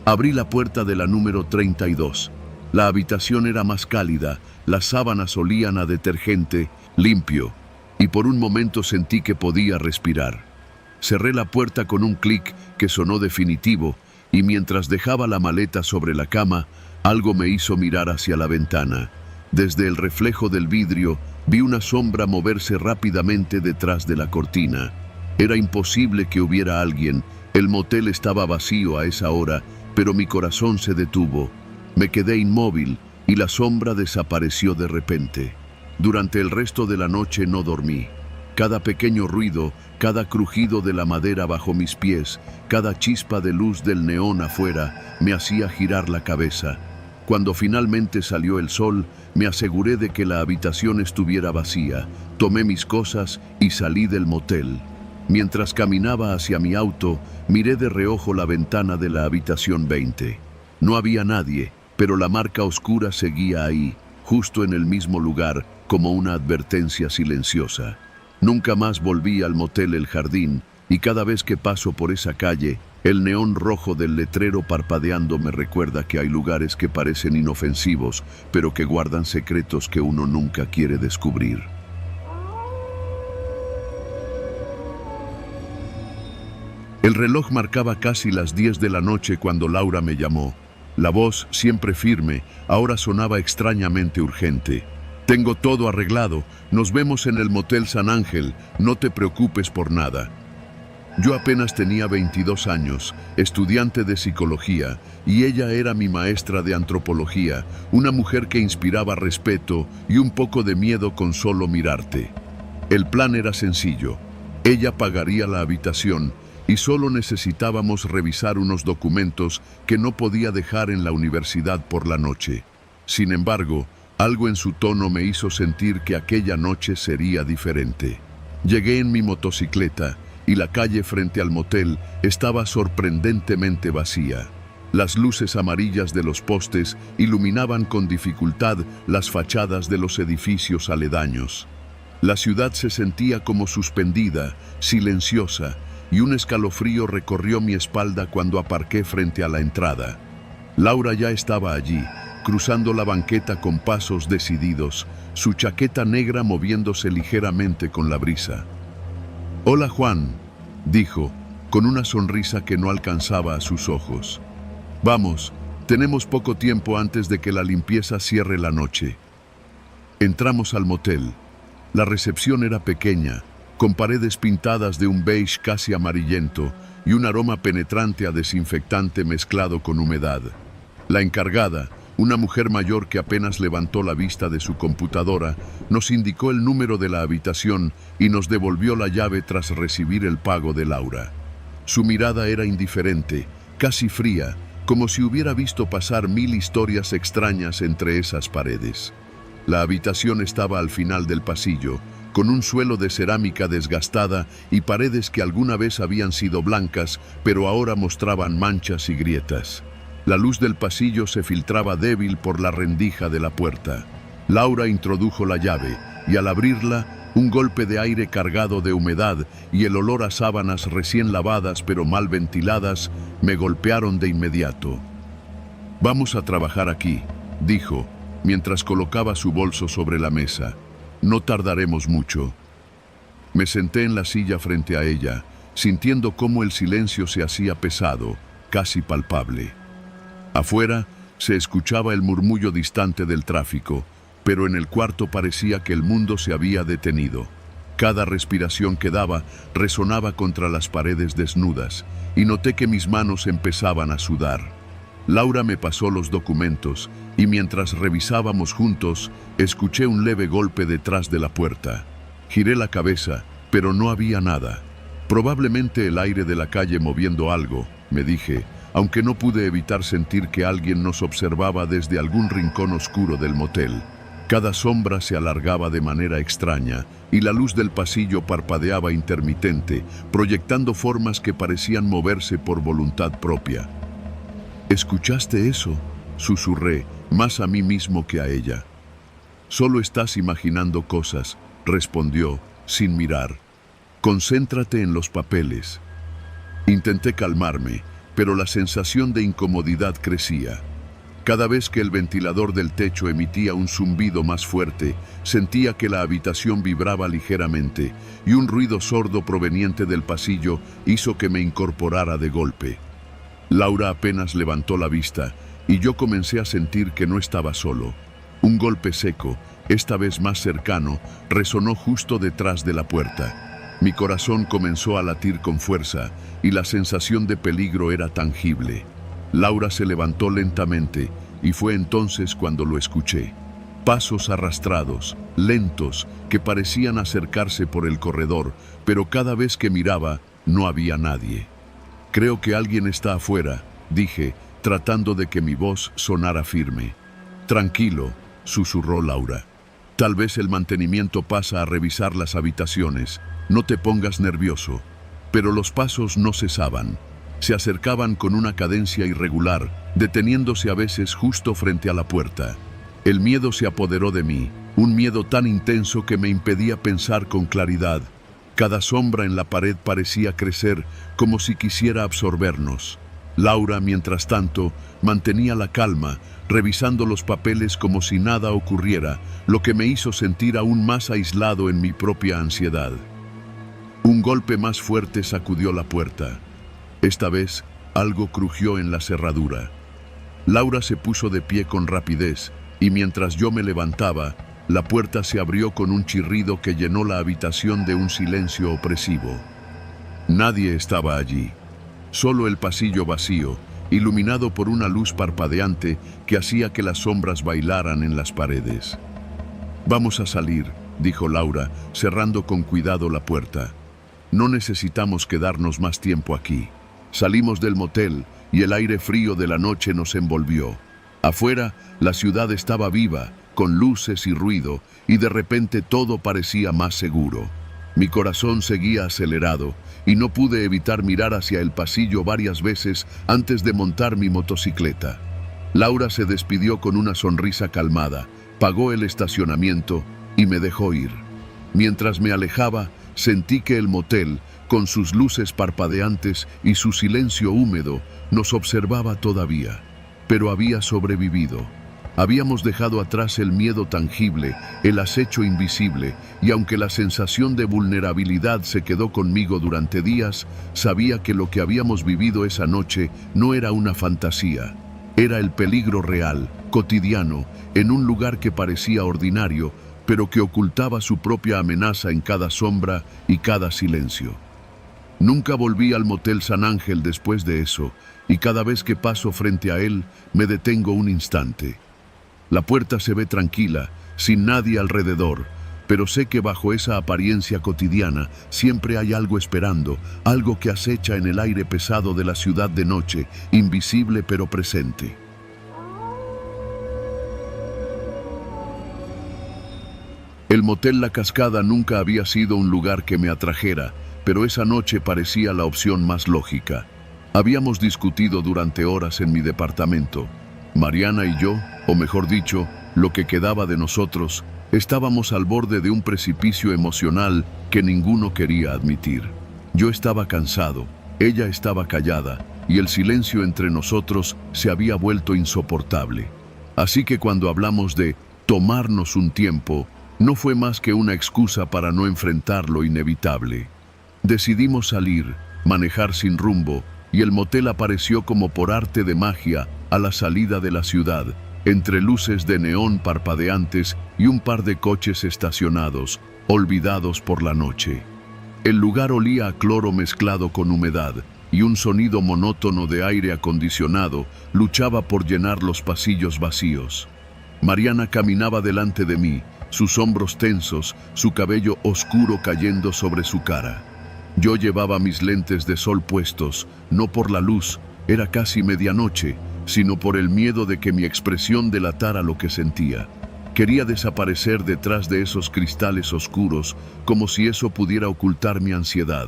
[SPEAKER 1] Abrí la puerta de la número 32. La habitación era más cálida, las sábanas olían a detergente, limpio, y por un momento sentí que podía respirar. Cerré la puerta con un clic que sonó definitivo, y mientras dejaba la maleta sobre la cama, algo me hizo mirar hacia la ventana. Desde el reflejo del vidrio, vi una sombra moverse rápidamente detrás de la cortina. Era imposible que hubiera alguien, el motel estaba vacío a esa hora, pero mi corazón se detuvo. Me quedé inmóvil y la sombra desapareció de repente. Durante el resto de la noche no dormí. Cada pequeño ruido, cada crujido de la madera bajo mis pies, cada chispa de luz del neón afuera, me hacía girar la cabeza. Cuando finalmente salió el sol, me aseguré de que la habitación estuviera vacía. Tomé mis cosas y salí del motel. Mientras caminaba hacia mi auto, miré de reojo la ventana de la habitación 20. No había nadie, pero la marca oscura seguía ahí, justo en el mismo lugar, como una advertencia silenciosa. Nunca más volví al motel El Jardín, y cada vez que paso por esa calle, el neón rojo del letrero parpadeando me recuerda que hay lugares que parecen inofensivos, pero que guardan secretos que uno nunca quiere descubrir. El reloj marcaba casi las 10 de la noche cuando Laura me llamó. La voz, siempre firme, ahora sonaba extrañamente urgente. «Tengo todo arreglado. Nos vemos en el Motel San Ángel. No te preocupes por nada». Yo apenas tenía 22 años, estudiante de psicología, y ella era mi maestra de antropología, una mujer que inspiraba respeto y un poco de miedo con solo mirarte. El plan era sencillo. Ella pagaría la habitación y solo necesitábamos revisar unos documentos que no podía dejar en la universidad por la noche. Sin embargo, algo en su tono me hizo sentir que aquella noche sería diferente. Llegué en mi motocicleta y la calle frente al motel estaba sorprendentemente vacía. Las luces amarillas de los postes iluminaban con dificultad las fachadas de los edificios aledaños. La ciudad se sentía como suspendida, silenciosa, y un escalofrío recorrió mi espalda cuando aparqué frente a la entrada. Laura ya estaba allí, cruzando la banqueta con pasos decididos, su chaqueta negra moviéndose ligeramente con la brisa. «Hola, Juan», dijo, con una sonrisa que no alcanzaba a sus ojos. «Vamos, tenemos poco tiempo antes de que la limpieza cierre la noche». Entramos al motel. La recepción era pequeña, con paredes pintadas de un beige casi amarillento y un aroma penetrante a desinfectante mezclado con humedad. La encargada, una mujer mayor que apenas levantó la vista de su computadora, nos indicó el número de la habitación y nos devolvió la llave tras recibir el pago de Laura. Su mirada era indiferente, casi fría, como si hubiera visto pasar 1000 historias extrañas entre esas paredes. La habitación estaba al final del pasillo, con un suelo de cerámica desgastada y paredes que alguna vez habían sido blancas, pero ahora mostraban manchas y grietas. La luz del pasillo se filtraba débil por la rendija de la puerta. Laura introdujo la llave y al abrirla, un golpe de aire cargado de humedad y el olor a sábanas recién lavadas pero mal ventiladas me golpearon de inmediato. «Vamos a trabajar aquí», dijo, mientras colocaba su bolso sobre la mesa. «No tardaremos mucho». Me senté en la silla frente a ella, sintiendo cómo el silencio se hacía pesado, casi palpable. Afuera se escuchaba el murmullo distante del tráfico, pero en el cuarto parecía que el mundo se había detenido. Cada respiración que daba resonaba contra las paredes desnudas, y noté que mis manos empezaban a sudar. Laura me pasó los documentos, y mientras revisábamos juntos, escuché un leve golpe detrás de la puerta. Giré la cabeza, pero no había nada. Probablemente el aire de la calle moviendo algo, me dije, aunque no pude evitar sentir que alguien nos observaba desde algún rincón oscuro del motel. Cada sombra se alargaba de manera extraña y la luz del pasillo parpadeaba intermitente, proyectando formas que parecían moverse por voluntad propia. «¿Escuchaste eso?», susurré, más a mí mismo que a ella. «Solo estás imaginando cosas», respondió, sin mirar. «Concéntrate en los papeles». Intenté calmarme, pero la sensación de incomodidad crecía. Cada vez que el ventilador del techo emitía un zumbido más fuerte, sentía que la habitación vibraba ligeramente, y un ruido sordo proveniente del pasillo hizo que me incorporara de golpe. Laura apenas levantó la vista, y yo comencé a sentir que no estaba solo. Un golpe seco, esta vez más cercano, resonó justo detrás de la puerta. Mi corazón comenzó a latir con fuerza y la sensación de peligro era tangible. Laura se levantó lentamente y fue entonces cuando lo escuché. Pasos arrastrados, lentos, que parecían acercarse por el corredor, pero cada vez que miraba no había nadie. «Creo que alguien está afuera», dije, tratando de que mi voz sonara firme. «Tranquilo», susurró Laura. «Tal vez el mantenimiento pasa a revisar las habitaciones. No te pongas nervioso». Pero los pasos no cesaban. Se acercaban con una cadencia irregular, deteniéndose a veces justo frente a la puerta. El miedo se apoderó de mí, Un miedo tan intenso que me impedía pensar con claridad. Cada sombra en la pared parecía crecer, como si quisiera absorbernos. Laura, mientras tanto, mantenía la calma, revisando los papeles como si nada ocurriera, lo que me hizo sentir aún más aislado en mi propia ansiedad. Un golpe más fuerte sacudió la puerta. Esta vez, algo crujió en la cerradura. Laura se puso de pie con rapidez, y mientras yo me levantaba, la puerta se abrió con un chirrido que llenó la habitación de un silencio opresivo. Nadie estaba allí. Solo el pasillo vacío, iluminado por una luz parpadeante que hacía que las sombras bailaran en las paredes. «Vamos a salir», dijo Laura, cerrando con cuidado la puerta. «No necesitamos quedarnos más tiempo aquí». Salimos del motel y el aire frío de la noche nos envolvió. Afuera, la ciudad estaba viva, con luces y ruido, y de repente todo parecía más seguro. Mi corazón seguía acelerado, y no pude evitar mirar hacia el pasillo varias veces antes de montar mi motocicleta. Laura se despidió con una sonrisa calmada, pagó el estacionamiento y me dejó ir. Mientras me alejaba, sentí que el motel, con sus luces parpadeantes y su silencio húmedo, nos observaba todavía, pero había sobrevivido. Habíamos dejado atrás el miedo tangible, el acecho invisible, y aunque la sensación de vulnerabilidad se quedó conmigo durante días, sabía que lo que habíamos vivido esa noche no era una fantasía. Era el peligro real, cotidiano, en un lugar que parecía ordinario, pero que ocultaba su propia amenaza en cada sombra y cada silencio. Nunca volví al Motel San Ángel después de eso, y cada vez que paso frente a él, me detengo un instante. La puerta se ve tranquila, sin nadie alrededor, pero sé que bajo esa apariencia cotidiana siempre hay algo esperando, algo que acecha en el aire pesado de la ciudad de noche, invisible pero presente. El Motel La Cascada nunca había sido un lugar que me atrajera, pero esa noche parecía la opción más lógica. Habíamos discutido durante horas en mi departamento. Mariana y yo, o mejor dicho, lo que quedaba de nosotros, estábamos al borde de un precipicio emocional que ninguno quería admitir. Yo estaba cansado, ella estaba callada, y el silencio entre nosotros se había vuelto insoportable. Así que cuando hablamos de tomarnos un tiempo, no fue más que una excusa para no enfrentar lo inevitable. Decidimos salir, manejar sin rumbo, y el motel apareció como por arte de magia a la salida de la ciudad, entre luces de neón parpadeantes y un par de coches estacionados, olvidados por la noche. El lugar olía a cloro mezclado con humedad, y un sonido monótono de aire acondicionado luchaba por llenar los pasillos vacíos. Mariana caminaba delante de mí, sus hombros tensos, su cabello oscuro cayendo sobre su cara. Yo llevaba mis lentes de sol puestos, no por la luz, era casi medianoche, sino por el miedo de que mi expresión delatara lo que sentía. Quería desaparecer detrás de esos cristales oscuros, como si eso pudiera ocultar mi ansiedad.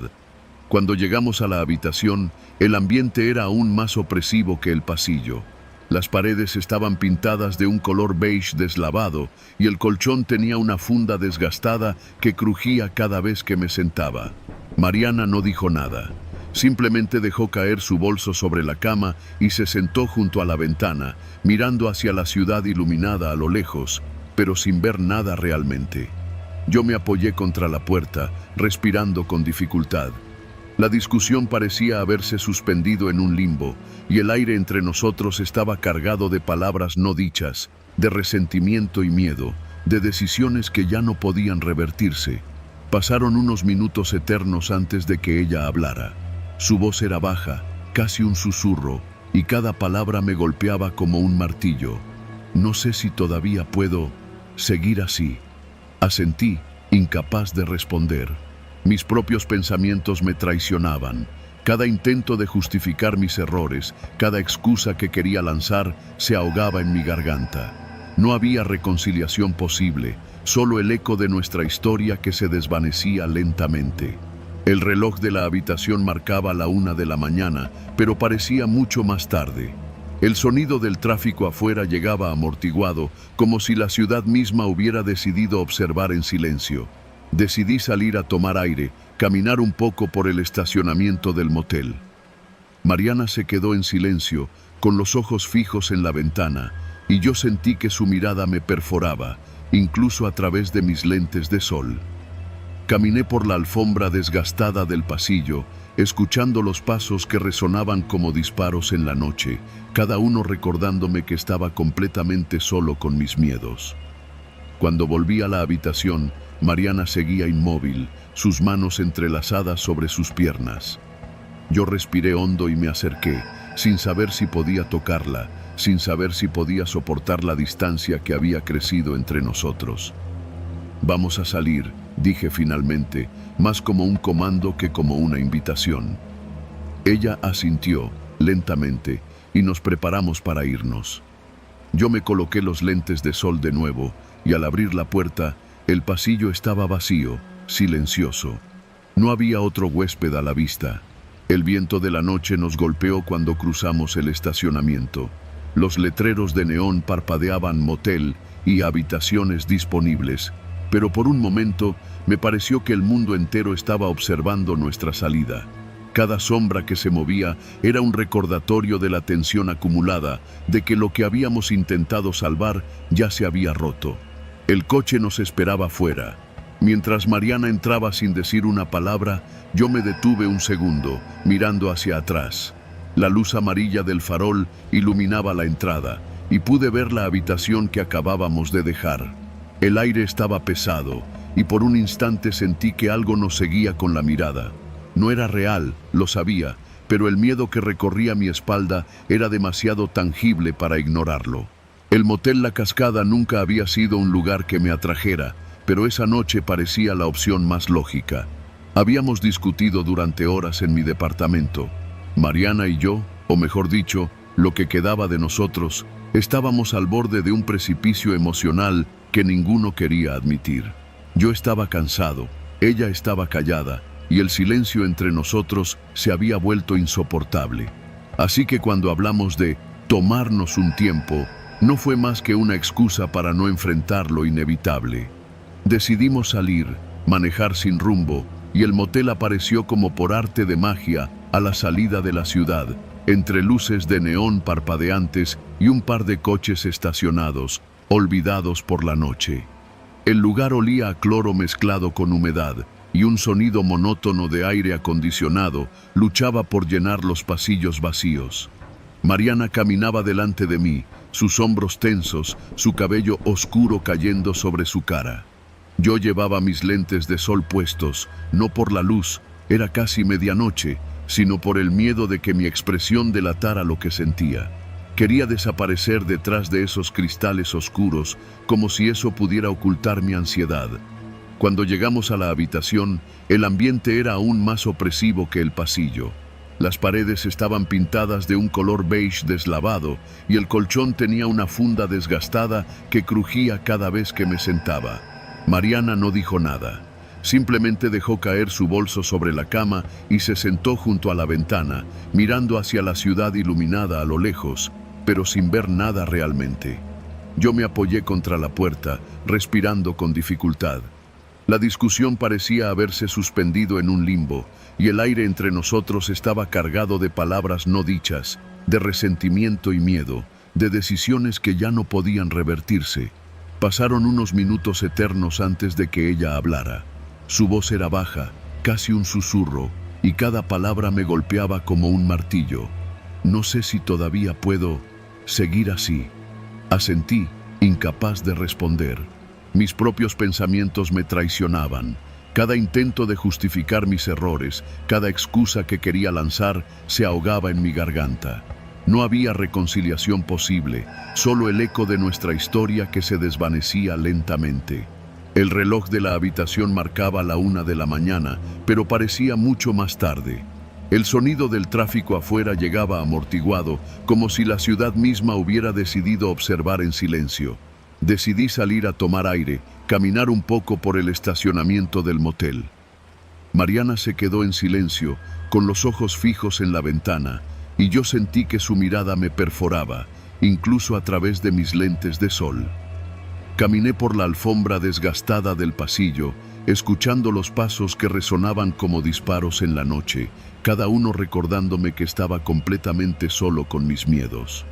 [SPEAKER 1] Cuando llegamos a la habitación, el ambiente era aún más opresivo que el pasillo. Las paredes estaban pintadas de un color beige deslavado y el colchón tenía una funda desgastada que crujía cada vez que me sentaba. Mariana no dijo nada. Simplemente dejó caer su bolso sobre la cama y se sentó junto a la ventana, mirando hacia la ciudad iluminada a lo lejos, pero sin ver nada realmente. Yo me apoyé contra la puerta, respirando con dificultad. La discusión parecía haberse suspendido en un limbo, y el aire entre nosotros estaba cargado de palabras no dichas, de resentimiento y miedo, de decisiones que ya no podían revertirse. Pasaron unos minutos eternos antes de que ella hablara. Su voz era baja, casi un susurro, y cada palabra me golpeaba como un martillo. No sé si todavía puedo seguir así. Asentí, incapaz de responder. Mis propios pensamientos me traicionaban. Cada intento de justificar mis errores, cada excusa que quería lanzar, se ahogaba en mi garganta. No había reconciliación posible, solo el eco de nuestra historia que se desvanecía lentamente. El reloj de la habitación marcaba la 1 de la mañana, pero parecía mucho más tarde. El sonido del tráfico afuera llegaba amortiguado, como si la ciudad misma hubiera decidido observar en silencio. Decidí salir a tomar aire, caminar un poco por el estacionamiento del motel. Mariana se quedó en silencio, con los ojos fijos en la ventana, y yo sentí que su mirada me perforaba, incluso a través de mis lentes de sol. Caminé por la alfombra desgastada del pasillo, escuchando los pasos que resonaban como disparos en la noche, cada uno recordándome que estaba completamente solo con mis miedos. Cuando volví a la habitación, Mariana seguía inmóvil, sus manos entrelazadas sobre sus piernas. Yo respiré hondo y me acerqué, sin saber si podía tocarla, sin saber si podía soportar la distancia que había crecido entre nosotros. «Vamos a salir», dije finalmente, más como un comando que como una invitación. Ella asintió, lentamente, y nos preparamos para irnos. Yo me coloqué los lentes de sol de nuevo, y al abrir la puerta, el pasillo estaba vacío, silencioso. No había otro huésped a la vista. El viento de la noche nos golpeó cuando cruzamos el estacionamiento. Los letreros de neón parpadeaban motel y habitaciones disponibles, pero por un momento me pareció que el mundo entero estaba observando nuestra salida. Cada sombra que se movía era un recordatorio de la tensión acumulada, de que lo que habíamos intentado salvar ya se había roto. El coche nos esperaba fuera. Mientras Mariana entraba sin decir una palabra, yo me detuve un segundo, mirando hacia atrás. La luz amarilla del farol iluminaba la entrada, y pude ver la habitación que acabábamos de dejar. El aire estaba pesado, y por un instante sentí que algo nos seguía con la mirada. No era real, lo sabía, pero el miedo que recorría mi espalda era demasiado tangible para ignorarlo. El motel La Cascada nunca había sido un lugar que me atrajera, pero esa noche parecía la opción más lógica. Habíamos discutido durante horas en mi departamento. Mariana y yo, o mejor dicho, lo que quedaba de nosotros, estábamos al borde de un precipicio emocional que ninguno quería admitir. Yo estaba cansado, ella estaba callada, y el silencio entre nosotros se había vuelto insoportable. Así que cuando hablamos de tomarnos un tiempo, no fue más que una excusa para no enfrentar lo inevitable. Decidimos salir, manejar sin rumbo, y el motel apareció como por arte de magia a la salida de la ciudad, entre luces de neón parpadeantes y un par de coches estacionados, olvidados por la noche. El lugar olía a cloro mezclado con humedad, y un sonido monótono de aire acondicionado luchaba por llenar los pasillos vacíos. Mariana caminaba delante de mí, sus hombros tensos, su cabello oscuro cayendo sobre su cara. Yo llevaba mis lentes de sol puestos, no por la luz, era casi medianoche, sino por el miedo de que mi expresión delatara lo que sentía. Quería desaparecer detrás de esos cristales oscuros, como si eso pudiera ocultar mi ansiedad. Cuando llegamos a la habitación, el ambiente era aún más opresivo que el pasillo. Las paredes estaban pintadas de un color beige deslavado y el colchón tenía una funda desgastada que crujía cada vez que me sentaba. Mariana no dijo nada. Simplemente dejó caer su bolso sobre la cama y se sentó junto a la ventana, mirando hacia la ciudad iluminada a lo lejos, pero sin ver nada realmente. Yo me apoyé contra la puerta, respirando con dificultad. La discusión parecía haberse suspendido en un limbo, y el aire entre nosotros estaba cargado de palabras no dichas, de resentimiento y miedo, de decisiones que ya no podían revertirse. Pasaron unos minutos eternos antes de que ella hablara. Su voz era baja, casi un susurro, y cada palabra me golpeaba como un martillo. No sé si todavía puedo seguir así. Asentí, incapaz de responder. Mis propios pensamientos me traicionaban. Cada intento de justificar mis errores, cada excusa que quería lanzar, se ahogaba en mi garganta. No había reconciliación posible, solo el eco de nuestra historia que se desvanecía lentamente. El reloj de la habitación marcaba la 1 de la mañana, pero parecía mucho más tarde. El sonido del tráfico afuera llegaba amortiguado, como si la ciudad misma hubiera decidido observar en silencio. Decidí salir a tomar aire, caminar un poco por el estacionamiento del motel. Mariana se quedó en silencio, con los ojos fijos en la ventana, y yo sentí que su mirada me perforaba, incluso a través de mis lentes de sol. Caminé por la alfombra desgastada del pasillo, escuchando los pasos que resonaban como disparos en la noche, cada uno recordándome que estaba completamente solo con mis miedos.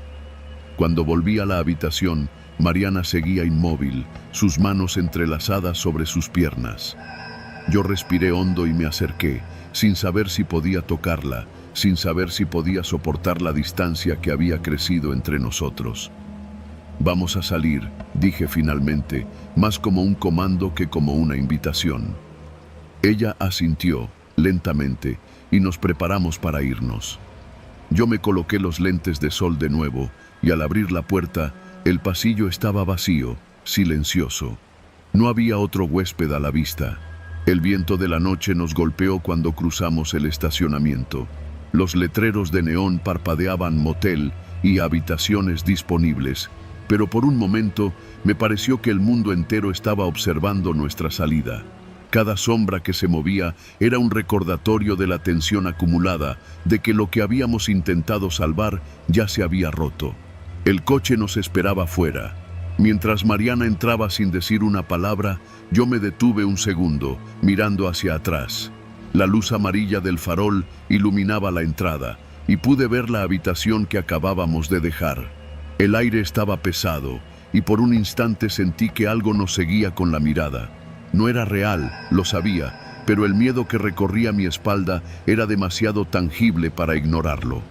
[SPEAKER 1] Cuando volví a la habitación, Mariana seguía inmóvil, sus manos entrelazadas sobre sus piernas. Yo respiré hondo y me acerqué, sin saber si podía tocarla, sin saber si podía soportar la distancia que había crecido entre nosotros. «Vamos a salir», dije finalmente, más como un comando que como una invitación. Ella asintió, lentamente, y nos preparamos para irnos. Yo me coloqué los lentes de sol de nuevo, y al abrir la puerta, el pasillo estaba vacío, silencioso. No había otro huésped a la vista. El viento de la noche nos golpeó cuando cruzamos el estacionamiento. Los letreros de neón parpadeaban motel y habitaciones disponibles, pero por un momento me pareció que el mundo entero estaba observando nuestra salida. Cada sombra que se movía era un recordatorio de la tensión acumulada, de que lo que habíamos intentado salvar ya se había roto. El coche nos esperaba fuera. Mientras Mariana entraba sin decir una palabra, yo me detuve un segundo, mirando hacia atrás. La luz amarilla del farol iluminaba la entrada, y pude ver la habitación que acabábamos de dejar. El aire estaba pesado, y por un instante sentí que algo nos seguía con la mirada. No era real, lo sabía, pero el miedo que recorría mi espalda era demasiado tangible para ignorarlo.